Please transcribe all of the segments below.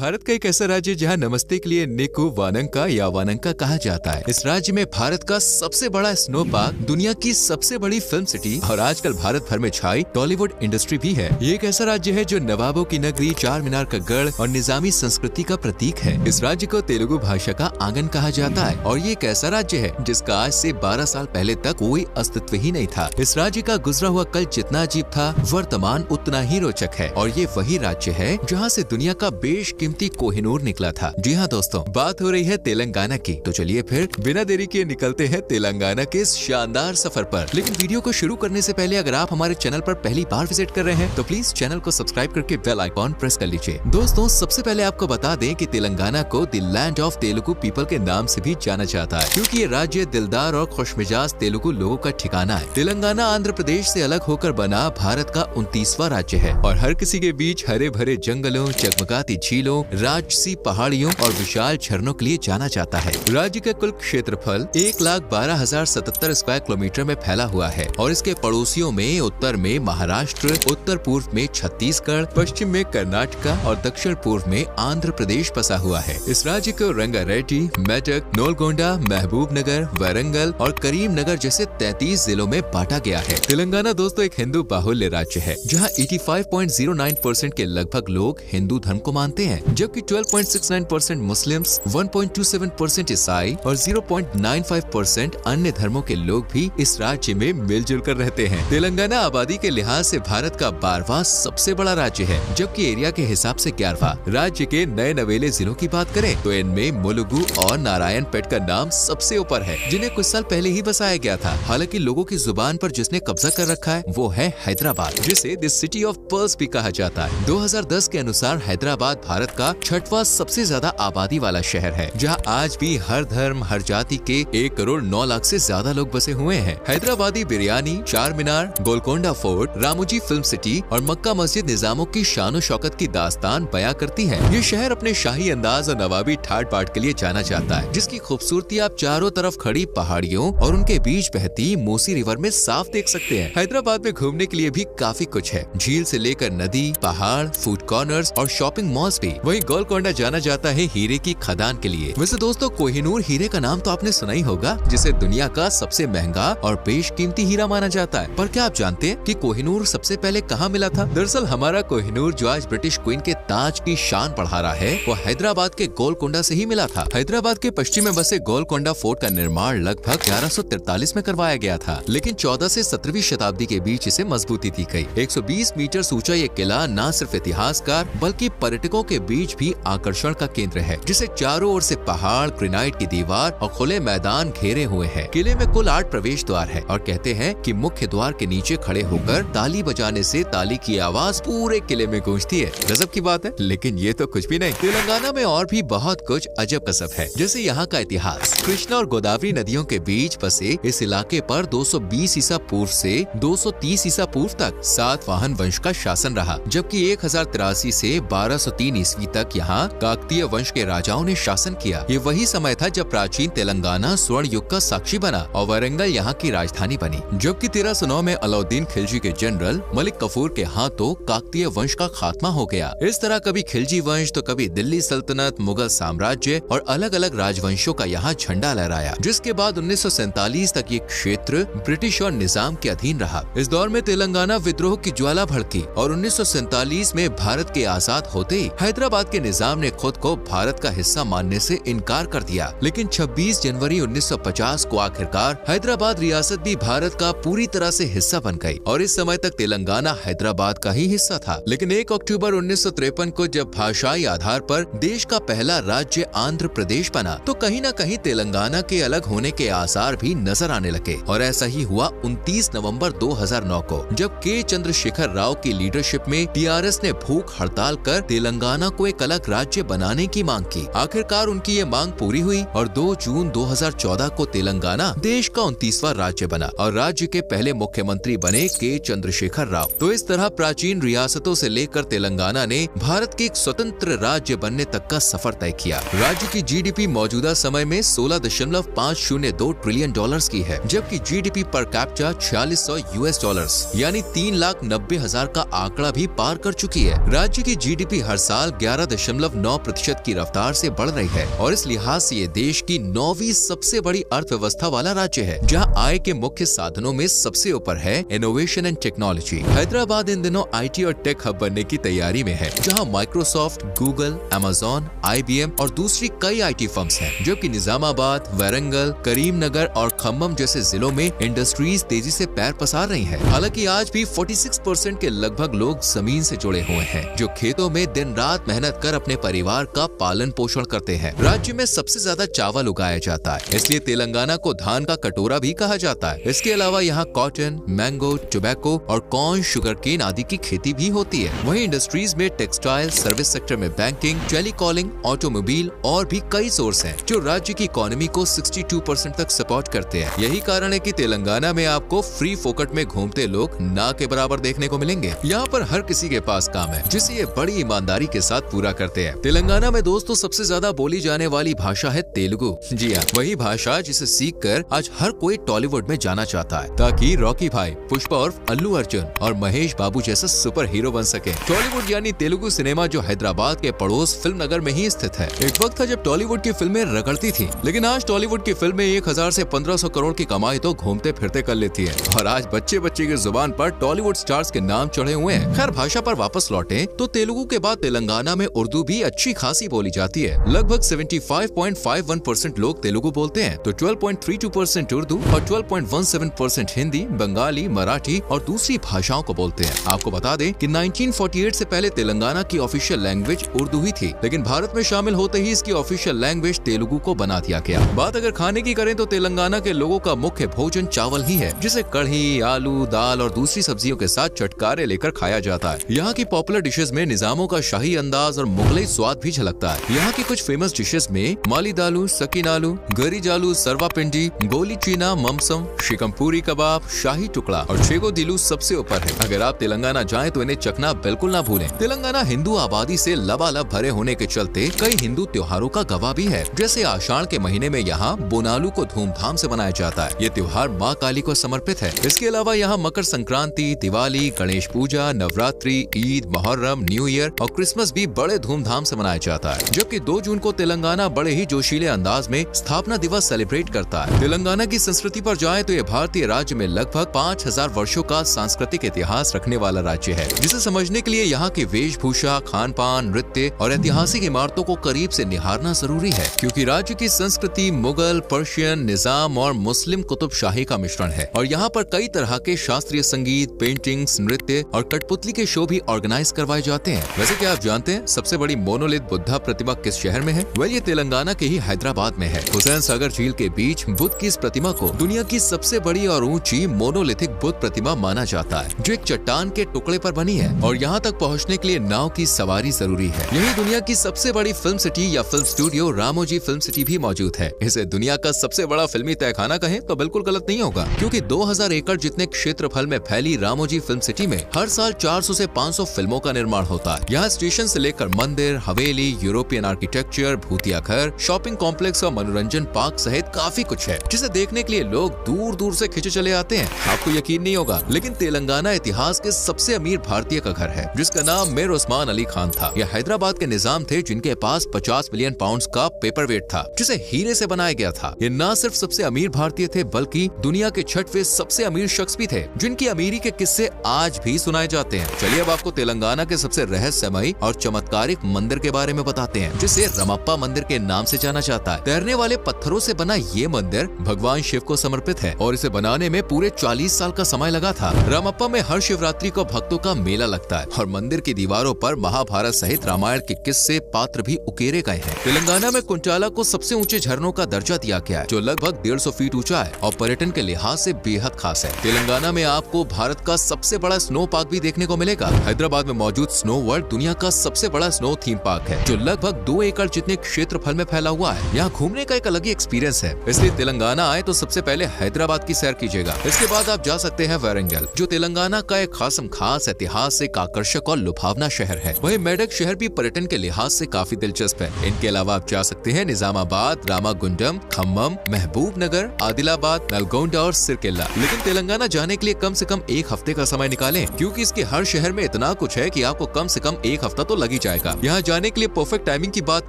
भारत का एक ऐसा राज्य जहां नमस्ते के लिए नेको वानंका या वानंका कहा जाता है। इस राज्य में भारत का सबसे बड़ा स्नो पार्क, दुनिया की सबसे बड़ी फिल्म सिटी और आजकल भारत भर में छाई टॉलीवुड इंडस्ट्री भी है। ये एक ऐसा राज्य है जो नवाबों की नगरी, चार मीनार का गढ़ और निजामी संस्कृति का प्रतीक है। इस राज्य को तेलुगु भाषा का आंगन कहा जाता है और ये एक ऐसा राज्य है जिसका आज से 12 साल पहले तक कोई अस्तित्व ही नहीं था। इस राज्य का गुजरा हुआ कल जितना अजीब था, वर्तमान उतना ही रोचक है और ये वही राज्य है जहाँ से दुनिया का बेशकीमती कोहिनूर निकला था। जी हाँ दोस्तों, बात हो रही है तेलंगाना की। तो चलिए फिर बिना देरी किए निकलते हैं तेलंगाना के इस शानदार सफर पर। लेकिन वीडियो को शुरू करने से पहले अगर आप हमारे चैनल पर पहली बार विजिट कर रहे हैं तो प्लीज चैनल को सब्सक्राइब करके बेल आइकॉन प्रेस कर लीजिए। दोस्तों, सबसे पहले आपको बता दें कि तेलंगाना को the land of Telugu people के नाम से भी जाना जाता है, क्योंकि ये राज्य दिलदार और खुशमिजाज तेलुगु लोगों का ठिकाना है। तेलंगाना आंध्र प्रदेश से अलग होकर बना भारत का 29वां राज्य है और हर किसी के बीच हरे भरे जंगलों, जगमगाती झीलों, राजसी पहाड़ियों और विशाल झरनों के लिए जाना जाता है। राज्य का कुल क्षेत्रफल 1,12,077 स्क्वायर किलोमीटर में फैला हुआ है और इसके पड़ोसियों में उत्तर में महाराष्ट्र, उत्तर पूर्व में छत्तीसगढ़, पश्चिम में कर्नाटका और दक्षिण पूर्व में आंध्र प्रदेश बसा हुआ है। इस राज्य को रंगारेड्डी, मेदक, नोलगोंडा, महबूब नगर, वारंगल और करीम नगर जैसे 33 जिलों में बांटा गया है। तेलंगाना दोस्तों एक हिंदू बाहुल्य राज्य है जहां 85.09% के लगभग लोग हिंदू धर्म को मानते हैं, जबकि 12.69% मुस्लिम्स, 1.27% ईसाई और 0.95% अन्य धर्मों के लोग भी इस राज्य में मिलजुल कर रहते हैं। तेलंगाना आबादी के लिहाज से भारत का 12वां सबसे बड़ा राज्य है, जबकि एरिया के हिसाब से 11वां। राज्य के नए नवेले जिलों की बात करें तो इनमें मुलुगु और नारायणपेट का नाम सबसे ऊपर है, जिन्हें कुछ साल पहले ही बसाया गया था। हालांकि लोगों की जुबान पर जिसने कब्जा कर रखा है वो है हैदराबाद, जिसे द सिटी ऑफ पर्ल्स भी कहा जाता है। 2010 के अनुसार हैदराबाद भारत का 6वां सबसे ज्यादा आबादी वाला शहर है, जहां आज भी हर धर्म, हर जाति के 1 करोड़ 9 लाख से ज्यादा लोग बसे हुए हैं। Hyderabadi biryani, Charminar, Golconda fort, Ramoji film city और मक्का मस्जिद निजामों की शान शौकत की दास्तान बयां करती है। ये शहर अपने शाही अंदाज और नवाबी ठाट बाट के लिए जाना जाता है, जिसकी खूबसूरती आप चारों तरफ खड़ी पहाड़ियों और उनके बीच बहती मूसी रिवर में साफ देख सकते हैं। हैदराबाद में घूमने के लिए भी काफी कुछ है, झील से लेकर नदी, पहाड़, फूड कॉर्नर्स और शॉपिंग मॉल्स भी। वहीं गोलकोंडा जाना जाता है हीरे की खदान के लिए। वैसे दोस्तों, कोहिनूर हीरे का नाम तो आपने सुना ही होगा, जिसे दुनिया का सबसे महंगा और बेशकीमती हीरा माना जाता है। पर क्या आप जानते हैं कि कोहिनूर सबसे पहले कहाँ मिला था? दरअसल हमारा कोहिनूर जो आज ब्रिटिश क्वीन के ताज की शान बढ़ा रहा है, वो हैदराबाद के गोलकोंडा से ही मिला था। हैदराबाद के पश्चिम में बसे गोलकोंडा फोर्ट का निर्माण लगभग 1143 में करवाया गया था, लेकिन 14 से 17वीं शताब्दी के बीच इसे मजबूती दी गई। 120 मीटर ऊंचा ये किला न सिर्फ इतिहासकार बल्कि पर्यटकों के बीच भी आकर्षण का केंद्र है, जिसे चारों ओर से पहाड़, ग्रेनाइट की दीवार और खुले मैदान घेरे हुए हैं। किले में कुल 8 प्रवेश द्वार है और कहते हैं कि मुख्य द्वार के नीचे खड़े होकर ताली बजाने से ताली की आवाज पूरे किले में गूंजती है। गजब की बात है, लेकिन ये तो कुछ भी नहीं। तेलंगाना में और भी बहुत कुछ अजब कसब है, जैसे यहाँ का इतिहास। कृष्णा और गोदावरी नदियों के बीच बसे इस इलाके पर 220 ईसा पूर्व से 230 ईसा पूर्व तक सातवाहन वंश का शासन रहा, जबकि 1083 से 1203 ईस्वी तक यहाँ काकतीय वंश के राजाओं ने शासन किया। ये वही समय था जब प्राचीन तेलंगाना स्वर्ण युग का साक्षी बना और वारंगल यहाँ की राजधानी बनी, जबकि 1309 में अलाउद्दीन खिलजी के जनरल मलिक कफूर के हाथों काकतीय वंश का खात्मा हो गया। इस तरह कभी खिलजी वंश तो कभी दिल्ली सल्तनत, मुगल साम्राज्य और अलग अलग राजवंशों का यहाँ झंडा लहराया, जिसके बाद 1947 तक ये क्षेत्र ब्रिटिश और निजाम के अधीन रहा। इस दौर में तेलंगाना विद्रोह की ज्वाला भड़की और 1947 में भारत के आजाद होते ही हैदराबाद के निजाम ने खुद को भारत का हिस्सा मानने से इनकार कर दिया। लेकिन 26 जनवरी 1950 को आखिरकार हैदराबाद रियासत भी भारत का पूरी तरह से हिस्सा बन गई और इस समय तक तेलंगाना हैदराबाद का ही हिस्सा था। लेकिन 1 अक्टूबर 1953 को जब भाषाई आधार पर देश का पहला राज्य आंध्र प्रदेश बना, तो कहीं न कहीं तेलंगाना के अलग होने के आसार भी नजर आने लगे। और ऐसा ही हुआ 29 नवंबर 2009 को, जब के चंद्रशेखर राव की लीडरशिप में टीआरएस ने भूख हड़ताल कर तेलंगाना को एक अलग राज्य बनाने की मांग की। आखिरकार उनकी ये मांग पूरी हुई और 2 जून 2014 को तेलंगाना देश का 29वां राज्य बना और राज्य के पहले मुख्यमंत्री बने के चंद्रशेखर राव। तो इस तरह प्राचीन रियासतों से लेकर तेलंगाना ने भारत के एक स्वतंत्र राज्य बनने तक का सफर तय किया। राज्य की जीडीपी मौजूदा समय में $16.502 ट्रिलियन की है, जबकि जीडीपी पर कैप्चा $4600 यानी $3,90,000 का आंकड़ा भी पार कर चुकी है। राज्य की जीडीपी हर साल 11.9% की रफ्तार से बढ़ रही है और इस लिहाज से ये देश की 9वीं सबसे बड़ी अर्थव्यवस्था वाला राज्य है, जहां आय के मुख्य साधनों में सबसे ऊपर है इनोवेशन एंड टेक्नोलॉजी। हैदराबाद इन दिनों IT और टेक हब बनने की तैयारी में है, जहां माइक्रोसॉफ्ट, गूगल, अमेज़न, IBM और दूसरी कई IT फर्म्स हैं, जबकि निजामाबाद, वारंगल, करीमनगर और खम्मम जैसे जिलों में इंडस्ट्रीज तेजी से पैर पसार रही हैं। हालांकि आज भी 46% के लगभग लोग जमीन से जुड़े हुए हैं, जो खेतों में दिन रात मेहनत कर अपने परिवार का पालन पोषण करते हैं। राज्य में सबसे ज्यादा चावल उगाया जाता है, इसलिए तेलंगाना को धान का कटोरा भी कहा जाता है। इसके अलावा यहाँ कॉटन, मैंगो, टोबैको और कॉर्न, शुगर केन आदि की खेती भी होती है। वहीं इंडस्ट्रीज में टेक्सटाइल, सर्विस सेक्टर में बैंकिंग, टेलीकॉलिंग, ऑटोमोबाइल और भी कई सोर्स हैं, जो राज्य की इकोनॉमी को 62% तक सपोर्ट करते हैं। यही कारण है कि तेलंगाना में आपको फ्री फोकट में घूमते लोग ना के बराबर देखने को मिलेंगे। यहाँ पर हर किसी के पास काम है, जिसे ये बड़ी ईमानदारी के साथ पूरा करते हैं। तेलंगाना में दोस्तों सबसे ज्यादा बोली जाने वाली भाषा है तेलुगु। जी हाँ, वही भाषा जिसे सीखकर आज हर कोई टॉलीवुड में जाना चाहता है, ताकि रॉकी भाई, पुष्पा और अल्लू अर्जुन और महेश बाबू जैसा सुपर हीरो बन सके। टॉलीवुड यानी तेलुगु सिनेमा, जो हैदराबाद के पड़ोस फिल्म नगर में ही स्थित है। एक वक्त था जब टॉलीवुड की फिल्में रगड़ती थी, लेकिन आज टॉलीवुड की फिल्में 1000 से 1500 करोड़ की कमाई तो घूमते फिरते कर लेती है। और आज बच्चे बच्चे की जुबान पर टॉलीवुड स्टार्स के नाम चढ़े हुए हैं। खैर, भाषा पर वापस लौटे तो तेलुगु के बाद तेलंगाना में उर्दू भी अच्छी खासी बोली जाती है। लगभग 75.51% लोग तेलुगु बोलते हैं, तो 12.32% उर्दू और 12.17% हिंदी, बंगाली, मराठी और दूसरी भाषाओं को बोलते हैं। आपको बता दें कि 1948 से पहले तेलंगाना की ऑफिशियल लैंग्वेज उर्दू ही थी, लेकिन भारत में शामिल होते ही इसकी ऑफिशियल लैंग्वेज तेलुगु को बना दिया गया। बात अगर खाने की करें तो तेलंगाना के लोगों का मुख्य भोजन चावल ही है, जिसे कढ़ी, आलू, दाल और दूसरी सब्जियों के साथ चटकारे लेकर खाया जाता है। यहाँ की पॉपुलर डिशेस में निजामों का शाही अंदाज और मुगलई स्वाद भी झलकता है। यहाँ की कुछ फेमस डिशेस में मालीदालू, सकीनालू, गरीजालू, सर्वापिंडी, गोली चीना, ममसम, शिकमपुरी कबाब, शाही टुकड़ा और शेगो दिलू सबसे ऊपर है। अगर आप तेलंगाना जाएं तो इन्हें चखना बिल्कुल ना भूलें। तेलंगाना हिंदू आबादी से लबालब भरे होने के चलते कई हिंदू त्योहारों का गवाह भी है। जैसे आषाढ़ के महीने में यहाँ बोनालू को धूमधाम से मनाया जाता है। ये त्योहार माँ काली को समर्पित है। इसके अलावा यहाँ मकर संक्रांति, दिवाली, गणेश पूजा, नवरात्रि, ईद, मुहर्रम, न्यू ईयर और क्रिसमस भी बड़े धूमधाम से मनाया जाता है। जबकि 2 जून को तेलंगाना बड़े ही जोशीले अंदाज में स्थापना दिवस सेलिब्रेट करता है। तेलंगाना की संस्कृति पर जाए तो ये भारतीय राज्य में लगभग 5000 वर्षों का सांस्कृतिक इतिहास रखने वाला राज्य है, जिसे समझने के लिए यहाँ की वेशभूषा, खान पान, नृत्य और ऐतिहासिक इमारतों को करीब से निहारना जरूरी है, क्योंकि राज्य की संस्कृति मुगल, पर्शियन, निजाम और मुस्लिम कुतुबशाही का मिश्रण है। और यहाँ पर कई तरह के शास्त्रीय संगीत, पेंटिंग्स, नृत्य और कठपुतली के शो भी ऑर्गेनाइज करवाए जाते हैं। वैसे क्या आप जानते हैं सबसे बड़ी मोनोलिथ बुद्धा प्रतिमा किस शहर में है? ये तेलंगाना के ही हैदराबाद में है। हुसैन सागर झील के बीच बुद्ध की इस प्रतिमा को दुनिया की सबसे बड़ी और ऊंची मोनोलिथिक बुद्ध प्रतिमा माना जाता है, जो एक चट्टान के टुकड़े पर बनी है और यहाँ तक पहुँचने के लिए नाव की सवारी जरूरी है। यही दुनिया की सबसे बड़ी फिल्म सिटी या film studio Ramoji film city भी मौजूद है। इसे दुनिया का सबसे बड़ा फिल्मी तहखाना कहें तो बिल्कुल गलत नहीं होगा, क्योंकि 2000 एकड़ जितने क्षेत्रफल में फैली रामोजी फिल्म सिटी में हर साल 400 से 500 फिल्मों का निर्माण होता है। यहाँ स्टेशन से लेकर मंदिर, हवेली, यूरोपियन आर्किटेक्चर, भूतिया घर, शॉपिंग कॉम्प्लेक्स और मनोरंजन पार्क सहित काफी कुछ है, जिसे देखने के लिए लोग दूर दूर से खिंचे चले आते हैं। आपको यकीन नहीं होगा, लेकिन तेलंगाना इतिहास के सबसे अमीर भारतीय का घर है, जिसका नाम मीर उस्मान अली खान था। यह हैदराबाद के निजाम थे, जिनके पास 50 मिलियन पाउंड का पेपर वेट था, जिसे हीरे से बनाया गया था। ये न सिर्फ सबसे अमीर भारतीय थे, बल्कि दुनिया के 6वें सबसे अमीर शख्स भी थे, जिनकी अमीरी के किस्से आज भी सुनाए जाते हैं। चलिए अब आपको तेलंगाना के सबसे रहस्यमयी और चमत्कारिक मंदिर के बारे में बताते हैं, जिसे रमप्पा मंदिर के नाम से जाना जाता है। तैरने वाले पत्थरों से बना ये मंदिर भगवान शिव को समर्पित है और इसे बनाने में पूरे 40 साल का समय लगा था। रमप्पा में हर शिवरात्रि को भक्तों का मेला लगता है और मंदिर की दीवारों पर महाभारत सहित रामायण के किस्से, पात्र भी उकेरे गए हैं। तेलंगाना में कुंचाला को सबसे ऊंचे झरनों का दर्जा दिया गया है, जो लगभग 150 फीट ऊंचा है और पर्यटन के लिहाज से बेहद खास है। तेलंगाना में आपको भारत का सबसे बड़ा स्नो पार्क भी देखने को मिलेगा। हैदराबाद में मौजूद स्नो वर्ल्ड दुनिया का सबसे बड़ा स्नो थीम पार्क है, जो लगभग 2 एकड़ जितने क्षेत्रफल में फैला हुआ है। यहाँ घूमने का एक अलग ही एक्सपीरियंस है, इसलिए तेलंगाना आए तो सबसे पहले हैदराबाद की सैर कीजिएगा। इसके बाद आप जा सकते हैं वारंगल, जो तेलंगाना का एक खास ऐतिहासिक, आकर्षक और लुभावना शहर है। वहीं मेडक शहर भी पर्यटन के लिहाज से काफी दिलचस्प है। इनके अलावा आप जा सकते हैं निजामाबाद, रामागुंडम, खम्मम, महबूब नगर, आदिलाबाद, नलगोंडा और सिरकेला। लेकिन तेलंगाना जाने के लिए कम से कम 1 हफ्ते का समय निकालें, क्योंकि इसके हर शहर में इतना कुछ है कि आपको कम से कम 1 हफ्ता तो लगे लग ही जाएगा। यहाँ जाने के लिए परफेक्ट टाइमिंग की बात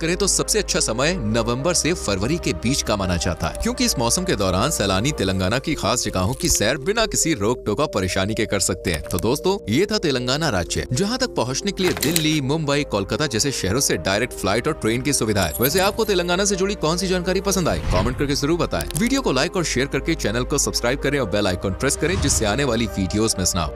करें तो सबसे अच्छा समय नवंबर से फरवरी के बीच का माना जाता है, क्योंकि इस मौसम के दौरान सैलानी तेलंगाना की खास जगहों की सैर बिना किसी रोक टोक परेशानी के कर सकते हैं। तो दोस्तों, ये था तेलंगाना राज्य, जहाँ तक पहुँचने के लिए दिल्ली, मुंबई, कोलकाता जैसे शहरों से डायरेक्ट फ्लाइट और ट्रेन की सुविधा है। वैसे आपको तेलंगाना से जुड़ी कौन सी जानकारी पसंद आई, कमेंट करके जरूर बताएं। वीडियो को लाइक और शेयर करके चैनल को सब्सक्राइब करें और बेल आइकॉन प्रेस करें, जिससे आने वाली वीडियोस मिस ना हो।